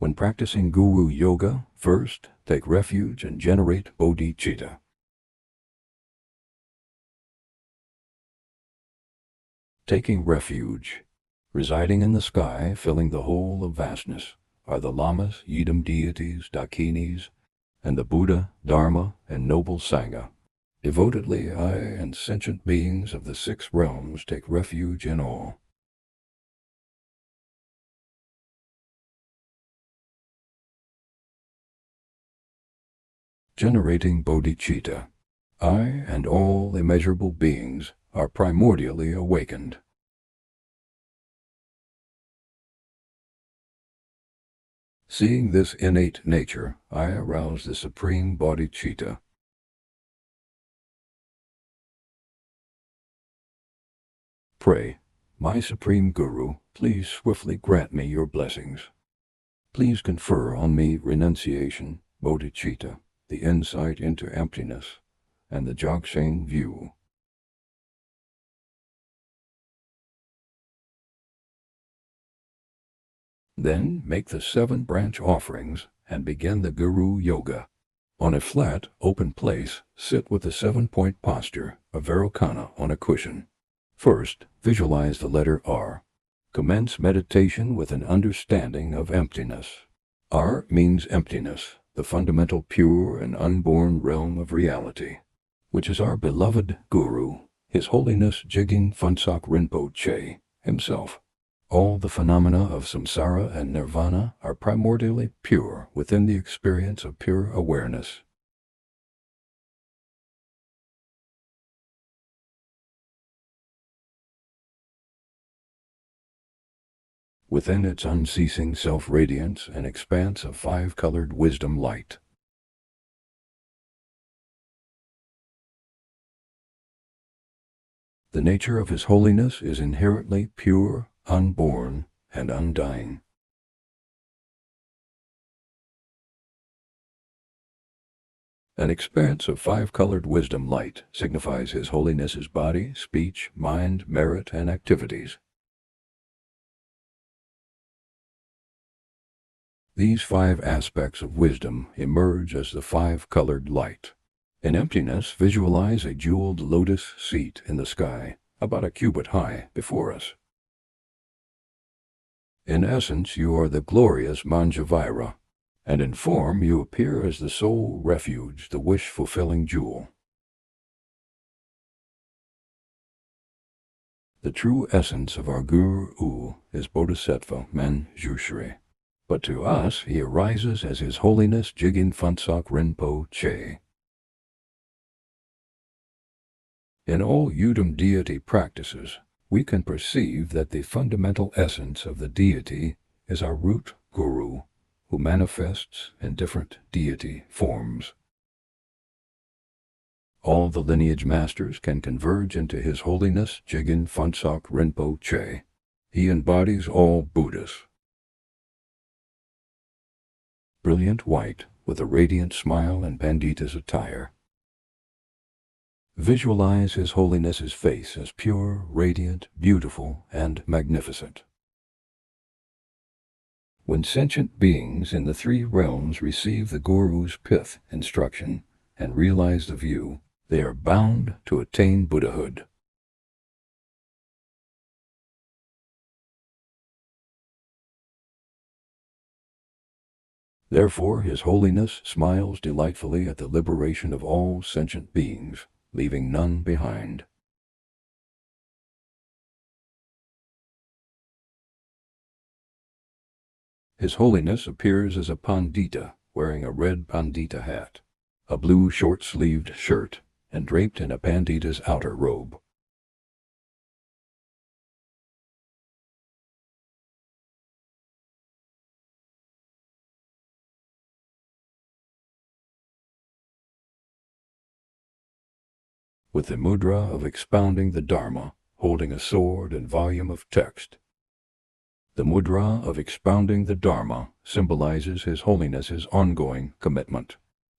When practicing guru yoga, first take refuge and generate bodhicitta. Taking refuge. Residing in the sky, filling the whole of vastness, are the lamas, yidam deities, dakinis, and the Buddha, Dharma, and noble Sangha. Devotedly, I and sentient beings of the 6 realms take refuge in all. Generating bodhicitta. I and all immeasurable beings are primordially awakened. Seeing this innate nature, I arouse the supreme bodhicitta. Pray, my Supreme Guru, please swiftly grant me your blessings. Please confer on me renunciation, bodhicitta, the insight into emptiness, and the Dzogchen view. Then make the 7 branch offerings and begin the Guru Yoga. On a flat, open place, sit with the 7-point posture of Vairocana on a cushion. First, visualize the letter R. Commence meditation with an understanding of emptiness. R means emptiness, the fundamental pure and unborn realm of reality, which is our beloved Guru, His Holiness Jigme Phuntsok Rinpoche himself. All the phenomena of saṃsāra and nirvāṇa are primordially pure within the experience of pure awareness. Within its unceasing self-radiance and expanse of 5-colored wisdom light. The nature of His Holiness is inherently pure, unborn, and undying. An expanse of 5-colored wisdom light signifies His Holiness's body, speech, mind, merit, and activities. These 5 aspects of wisdom emerge as the 5-colored light. In emptiness, visualize a jeweled lotus seat in the sky, about a cubit high, before us. In essence, you are the glorious Mañjuvajra, and in form you appear as the sole refuge, the wish-fulfilling jewel. The true essence of our Guru is Bodhisattva Mañjuvajra, but to us he arises as His Holiness Jigme Phuntsok Rinpoche. In all Udam deity practices, we can perceive that the fundamental essence of the deity is our root Guru, who manifests in different deity forms. All the lineage masters can converge into His Holiness Jigme Phuntsok Rinpoche. He embodies all Buddhas. Brilliant white, with a radiant smile and pandita's attire. Visualize His Holiness's face as pure, radiant, beautiful, and magnificent. When sentient beings in the 3 realms receive the Guru's pith instruction and realize the view, they are bound to attain Buddhahood. Therefore, His Holiness smiles delightfully at the liberation of all sentient beings, leaving none behind. His Holiness appears as a pandita, wearing a red pandita hat, a blue short-sleeved shirt, and draped in a pandita's outer robe. With the mudra of expounding the Dharma, holding a sword and volume of text. The mudra of expounding the Dharma symbolizes His Holiness's ongoing commitment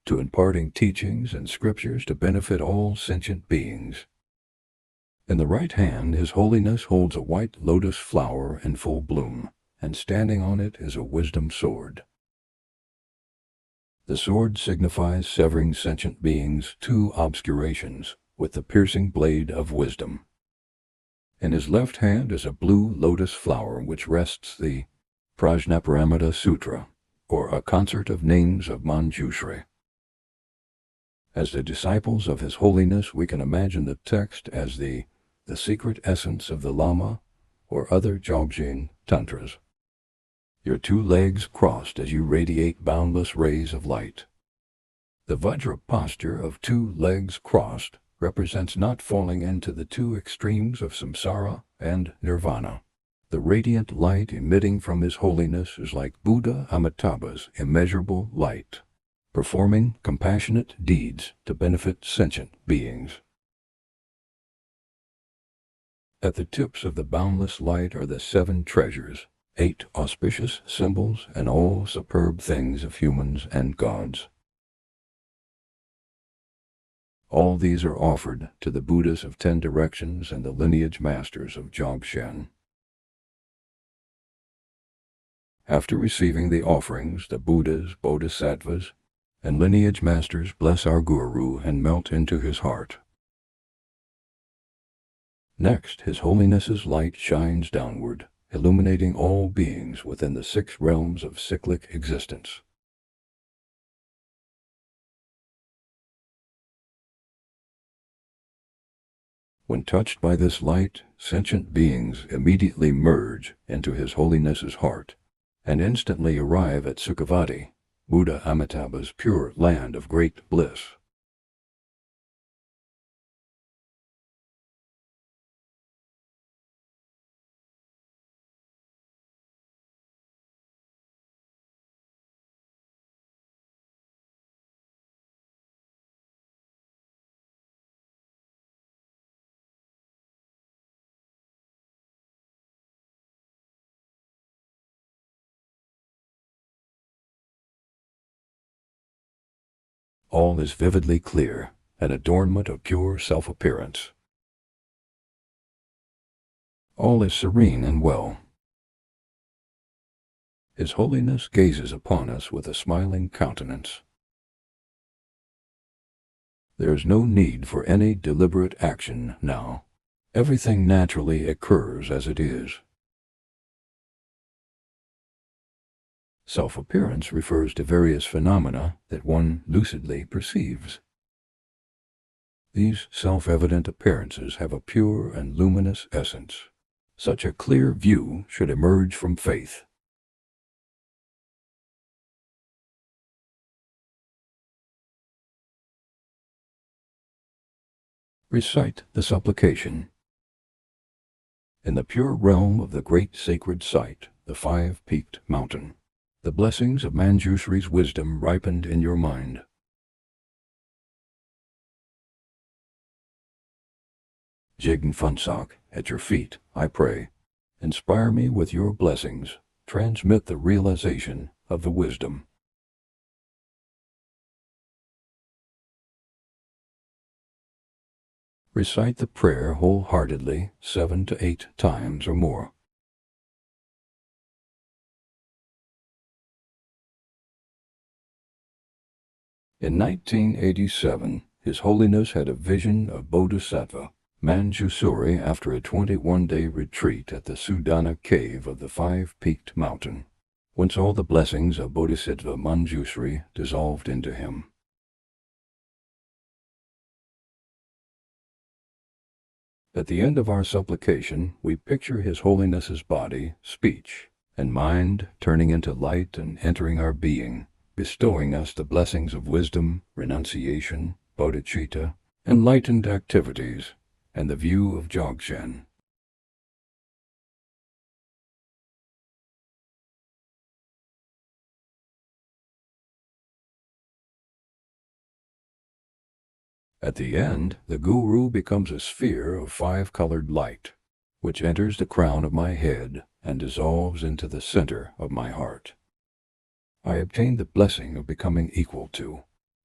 to imparting teachings and scriptures to benefit all sentient beings. In the right hand, His Holiness holds a white lotus flower in full bloom, and standing on it is a wisdom sword. The sword signifies severing sentient beings' two obscurations with the piercing blade of wisdom. In his left hand is a blue lotus flower which rests the Prajnaparamita Sutra, or a concert of names of Mañjuvajra. As the disciples of His Holiness, we can imagine the text as the secret essence of the Lama or other Dzogchen tantras. Your two legs crossed as you radiate boundless rays of light. The Vajra posture of two legs crossed represents not falling into the two extremes of saṃsāra and nirvāṇa. The radiant light emitting from His Holiness is like Buddha Amitabha's immeasurable light, performing compassionate deeds to benefit sentient beings. At the tips of the boundless light are the 7 treasures, 8 auspicious symbols, and all superb things of humans and gods. All these are offered to the Buddhas of 10 directions and the lineage masters of Dzogchen. After receiving the offerings, the Buddhas, Bodhisattvas, and lineage masters bless our Guru and melt into his heart. Next, His Holiness's light shines downward, illuminating all beings within the 6 realms of cyclic existence. When touched by this light, sentient beings immediately merge into His Holiness's heart and instantly arrive at Sukhavati, Buddha Amitabha's pure land of great bliss. All is vividly clear, an adornment of pure self-appearance. All is serene and well. His Holiness gazes upon us with a smiling countenance. There is no need for any deliberate action now. Everything naturally occurs as it is. Self-appearance refers to various phenomena that one lucidly perceives. These self-evident appearances have a pure and luminous essence. Such a clear view should emerge from faith. Recite the supplication. In the pure realm of the great sacred site, the 5-peaked mountain, the blessings of Mañjuvajra's wisdom ripened in your mind. Jigme Phuntsok, at your feet, I pray, inspire me with your blessings, transmit the realization of the wisdom. Recite the prayer wholeheartedly 7 to 8 times or more. In 1987, His Holiness had a vision of Bodhisattva Manjusuri after a 21-day retreat at the Sudana cave of the 5-peaked mountain, whence all the blessings of Bodhisattva Manjusri dissolved into him. At the end of our supplication, we picture His Holiness's body, speech, and mind turning into light and entering our being, bestowing us the blessings of wisdom, renunciation, bodhicitta, enlightened activities, and the view of Dzogchen. At the end, the Guru becomes a sphere of 5-colored light, which enters the crown of my head and dissolves into the center of my heart. I obtain the blessing of becoming equal to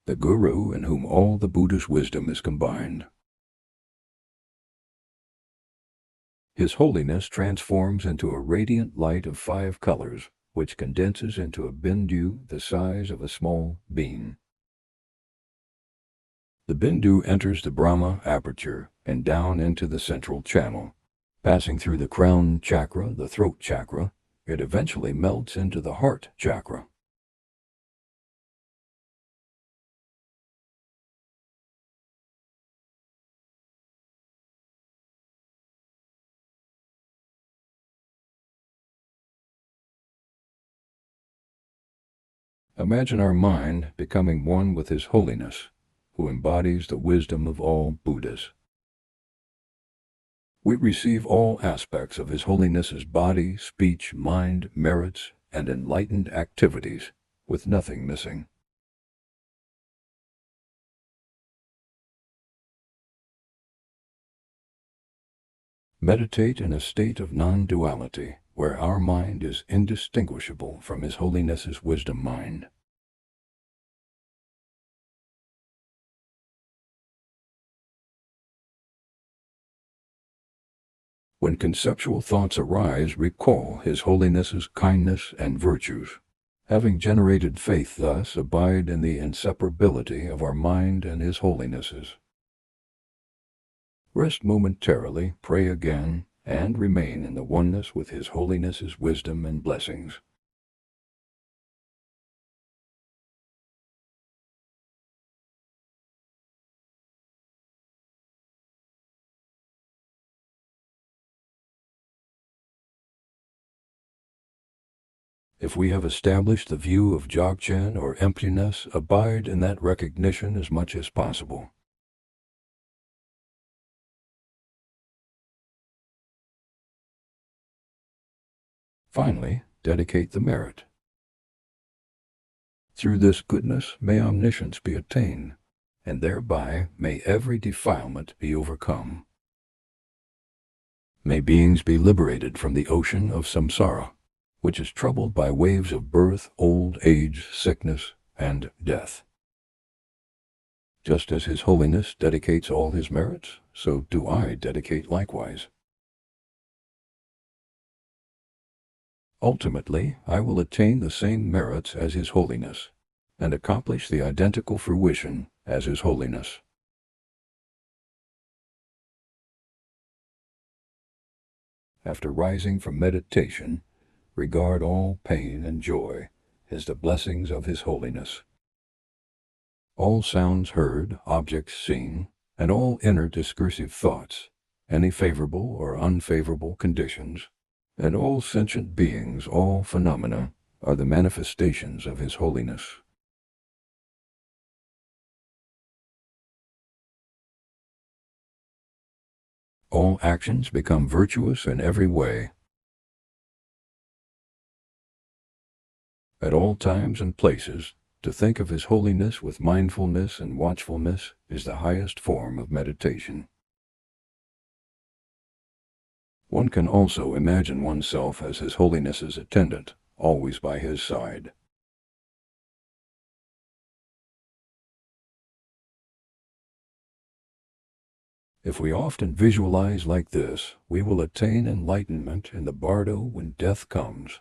the Guru in whom all the Buddha's wisdom is combined. His Holiness transforms into a radiant light of 5 colors, which condenses into a bindu the size of a small bean. The bindu enters the Brahma aperture and down into the central channel. Passing through the crown chakra, the throat chakra, it eventually melts into the heart chakra. Imagine our mind becoming one with His Holiness, who embodies the wisdom of all Buddhas. We receive all aspects of His Holiness's body, speech, mind, merits, and enlightened activities, with nothing missing. Meditate in a state of non-duality, where our mind is indistinguishable from His Holiness's wisdom mind. When conceptual thoughts arise, recall His Holiness's kindness and virtues. Having generated faith thus, abide in the inseparability of our mind and His Holiness's. Rest momentarily, pray again, and remain in the oneness with His Holiness's wisdom and blessings. If we have established the view of Dzogchen or emptiness, abide in that recognition as much as possible. Finally, dedicate the merit. Through this goodness may omniscience be attained, and thereby may every defilement be overcome. May beings be liberated from the ocean of saṃsāra, which is troubled by waves of birth, old age, sickness, and death. Just as His Holiness dedicates all His merits, so do I dedicate likewise. Ultimately, I will attain the same merits as His Holiness, and accomplish the identical fruition as His Holiness. After rising from meditation, regard all pain and joy as the blessings of His Holiness. All sounds heard, objects seen, and all inner discursive thoughts, any favorable or unfavorable conditions, and all sentient beings, all phenomena, are the manifestations of His Holiness. All actions become virtuous in every way. At all times and places, to think of His Holiness with mindfulness and watchfulness is the highest form of meditation. One can also imagine oneself as His Holiness's attendant, always by His side. If we often visualize like this, we will attain enlightenment in the bardo when death comes.